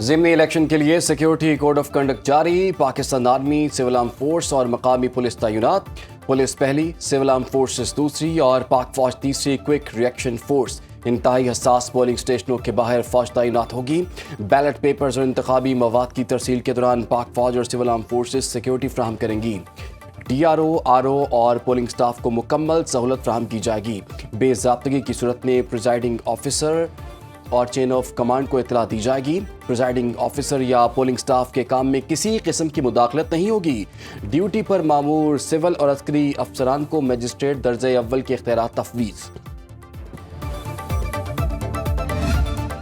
ضمنی الیکشن کے لیے سیکیورٹی کوڈ آف کنڈکٹ جاری، پاکستان آرمی، سول آرم فورس اور مقامی پولیس تعینات۔ پولیس پہلی، سول آرم فورسز دوسری اور پاک فوج تیسری کوئک ری ایکشن فورس۔ انتہائی حساس پولنگ اسٹیشنوں کے باہر فوج تعینات ہوگی۔ بیلٹ پیپرز اور انتخابی مواد کی ترسیل کے دوران پاک فوج اور سول آرم فورسز سیکیورٹی فراہم کریں گی۔ D R O, R O اور پولنگ سٹاف کو مکمل سہولت فراہم کی جائے گی۔ بے ضابطگی کی صورت میں پریزائڈنگ آفیسر اور چین آف کمانڈ کو اطلاع دی جائے گی۔ پریزائڈنگ آفیسر یا پولنگ سٹاف کے کام میں کسی قسم کی مداخلت نہیں ہوگی۔ ڈیوٹی پر مامور سول اور عسکری افسران کو مجسٹریٹ درجہ اول کے اختیارات تفویض۔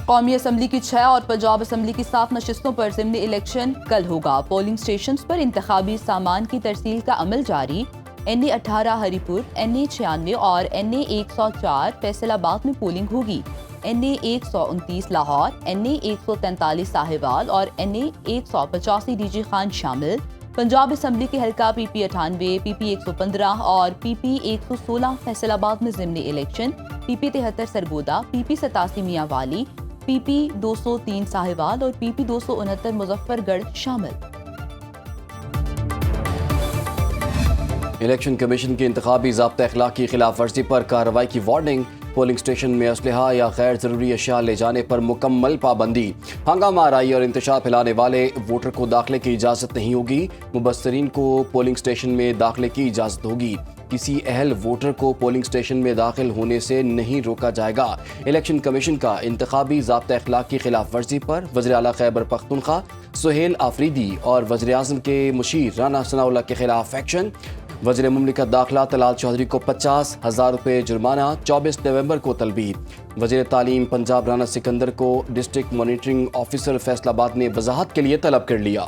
قومی اسمبلی کی 6 اور پنجاب اسمبلی کی 7 نشستوں پر ضمنی الیکشن کل ہوگا۔ پولنگ سٹیشنز پر انتخابی سامان کی ترسیل کا عمل جاری۔ این اے 18 ہری پور، این اے 96 اور این اے 104 فیصل آباد میں پولنگ ہوگی۔ این اے 129 لاہور، این اے 143 ساہیوال اور این اے 185 ڈی جی خان شامل۔ پنجاب اسمبلی کے حلقہ پی پی 98، پی پی 115 اور پی پی 116 فیصل آباد میں ضمنی الیکشن۔ پی پی 73 سرگودا، پی پی 87 میاں والی، پی پی 203 ساہیوال اور پی پی 269 مظفر گڑھ شامل۔ الیکشن کمیشن کی انتخابی ضابطہ اخلاق کی خلاف ورزی پر کارروائی کی وارننگ۔ پولنگ اسٹیشن میں اسلحہ یا غیر ضروری اشیاء لے جانے پر مکمل پابندی۔ ہنگامہ آرائی اور انتشار پھیلانے والے ووٹر کو داخلے کی اجازت نہیں ہوگی۔ مبصرین کو پولنگ اسٹیشن میں داخلے کی اجازت ہوگی۔ کسی اہل ووٹر کو پولنگ اسٹیشن میں داخل ہونے سے نہیں روکا جائے گا۔ الیکشن کمیشن کا انتخابی ضابطہ اخلاق کی خلاف ورزی پر وزیر اعلیٰ خیبر پختونخوا سہیل آفریدی اور وزیر اعظم کے مشیر رانا ثناء اللہ کے خلاف ایکشن۔ وزیر مملکت داخلہ طلال چودھری کو 50,000 روپے جرمانہ، 24 نومبر کو تلبیہ۔ وزیر تعلیم پنجاب رانا سکندر کو ڈسٹرکٹ مانیٹرنگ آفیسر فیصل آباد نے وضاحت کے لیے طلب کر لیا۔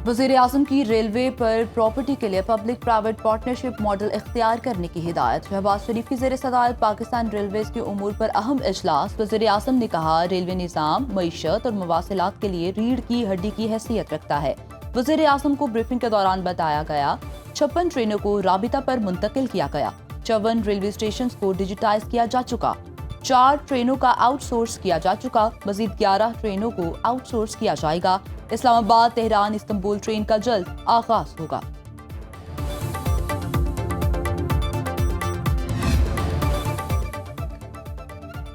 وزیر اعظم کی ریلوے پر پراپرٹی کے لیے پبلک پرائیویٹ پارٹنرشپ ماڈل اختیار کرنے کی ہدایت۔ شہباز شریف کی زیر صدارت پاکستان ریلویز کے امور پر اہم اجلاس۔ وزیر اعظم نے کہا ریلوے نظام معیشت اور مواصلات کے لیے ریڑھ کی ہڈی کی حیثیت رکھتا ہے۔ وزیر اعظم کو بریفنگ کے دوران بتایا گیا 56 ٹرینوں کو رابطہ پر منتقل کیا گیا۔ 54 ریلوے اسٹیشنز کو ڈیجیٹائز کیا جا چکا، 4 ٹرینوں کا آؤٹ سورس کیا جا چکا، مزید 11 ٹرینوں کو آؤٹ سورس کیا جائے گا۔ اسلام آباد تہران استنبول ٹرین کا جلد آغاز ہوگا۔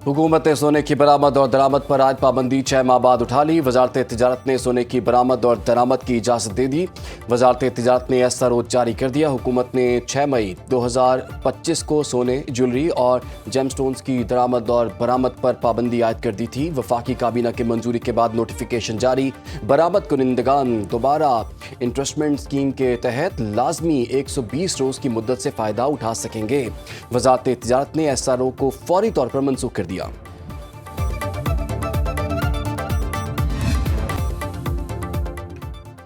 حکومت نے سونے کی برآمد اور درآمد پر عائد پابندی 6 ماہ بعد اٹھا لی۔ وزارت تجارت نے سونے کی برآمد اور درآمد کی اجازت دے دی۔ وزارت تجارت نے ایسا روز جاری کر دیا۔ حکومت نے 6 مئی 2025 کو سونے، جیولری اور جیم سٹونز کی درآمد اور برآمد پر پابندی عائد کر دی تھی۔ وفاقی کابینہ کی منظوری کے بعد نوٹیفیکیشن جاری۔ برآمد کنندگان دوبارہ انٹرسٹمنٹ اسکیم کے تحت لازمی 120 روز کی مدت سے فائدہ اٹھا سکیں گے۔ وزارت تجارت نے ایسا رو کو فوری طور پر منسوخ کر دیا۔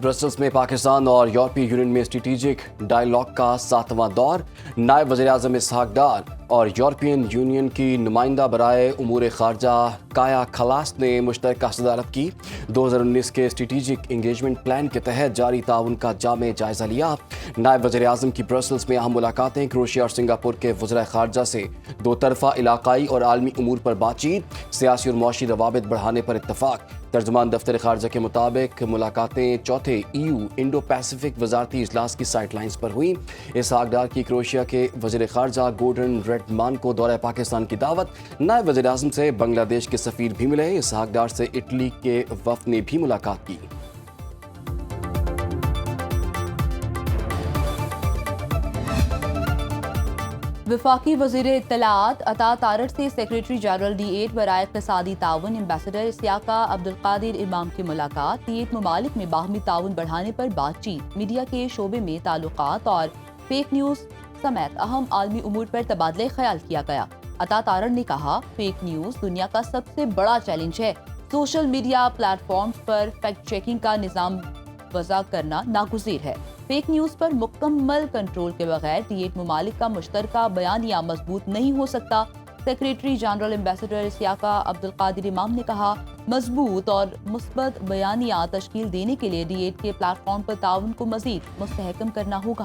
برسلز میں پاکستان اور یورپی یونین میں اسٹریٹجک ڈائیلاگ کا 7واں دور۔ نائب وزیر اعظم اسحاق ڈار اور یورپین یونین کی نمائندہ برائے امور خارجہ کایا کلاس نے مشترکہ صدارت کی۔ 2019 کے اسٹریٹجک انگیجمنٹ پلان کے تحت جاری تعاون کا جامع جائزہ لیا۔ نائب وزیر اعظم کی برسلز میں اہم ملاقاتیں، کروشیا اور سنگاپور کے وزرائے خارجہ سے دو طرفہ علاقائی اور عالمی امور پر بات چیت، سیاسی اور معاشی روابط بڑھانے پر اتفاق۔ ترجمان دفتر خارجہ کے مطابق ملاقاتیں چوتھے EU انڈو پیسفک وزارتی اجلاس کی سائٹ لائنز پر ہوئیں۔ اسحاق ڈار کی کروشیا کے وزیر خارجہ گورڈن ریڈمان کو دورہ پاکستان کی دعوت۔ نائب وزیر اعظم سے بنگلہ دیش کے سفیر بھی ملے۔ اسحاق ڈار سے اٹلی کے وفد نے بھی ملاقات کی۔ وفاقی وزیر اطلاعات عطا تارڑ سے سیکریٹری جنرل D8 برائے اقتصادی تعاون ایمبیسڈر اسیاقہ عبدالقادر امام کی ملاقات۔ D8 ممالک میں باہمی تعاون بڑھانے پر بات چیت، میڈیا کے شعبے میں تعلقات اور فیک نیوز سمیت اہم عالمی امور پر تبادلہ خیال کیا گیا۔ عطا تارڑ نے کہا فیک نیوز دنیا کا سب سے بڑا چیلنج ہے۔ سوشل میڈیا پلیٹ فارمز پر فیکٹ چیکنگ کا نظام وضع کرنا ناگزیر ہے۔ فیک نیوز پر مکمل کنٹرول کے بغیر D8 ممالک کا مشترکہ بیانیہ مضبوط نہیں ہو سکتا۔ سیکریٹری جنرل ایمبیسڈر اسیاقہ عبدالقادر امام نے کہا مضبوط اور مثبت بیانیہ تشکیل دینے کے لیے D8 کے پلیٹ فارم پر تعاون کو مزید مستحکم کرنا ہوگا۔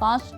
5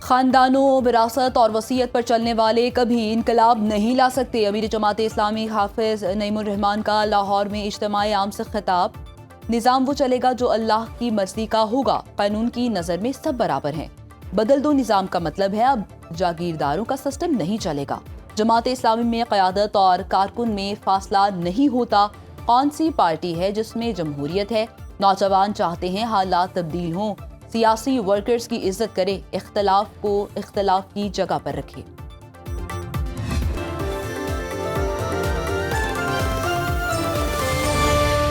خاندانوں، وراثت اور وصیت پر چلنے والے کبھی انقلاب نہیں لا سکتے۔ امیر جماعت اسلامی حافظ نعیم الرحمان کا لاہور میں اجتماع عام سے خطاب۔ نظام وہ چلے گا جو اللہ کی مرضی کا ہوگا، قانون کی نظر میں سب برابر ہیں۔ بدل دو نظام کا مطلب ہے اب جاگیرداروں کا سسٹم نہیں چلے گا۔ جماعت اسلامی میں قیادت اور کارکن میں فاصلہ نہیں ہوتا۔ کون سی پارٹی ہے جس میں جمہوریت ہے؟ نوجوان چاہتے ہیں حالات تبدیل ہوں، سیاسی ورکرز کی عزت کرے، اختلاف کو اختلاف کی جگہ پر رکھے۔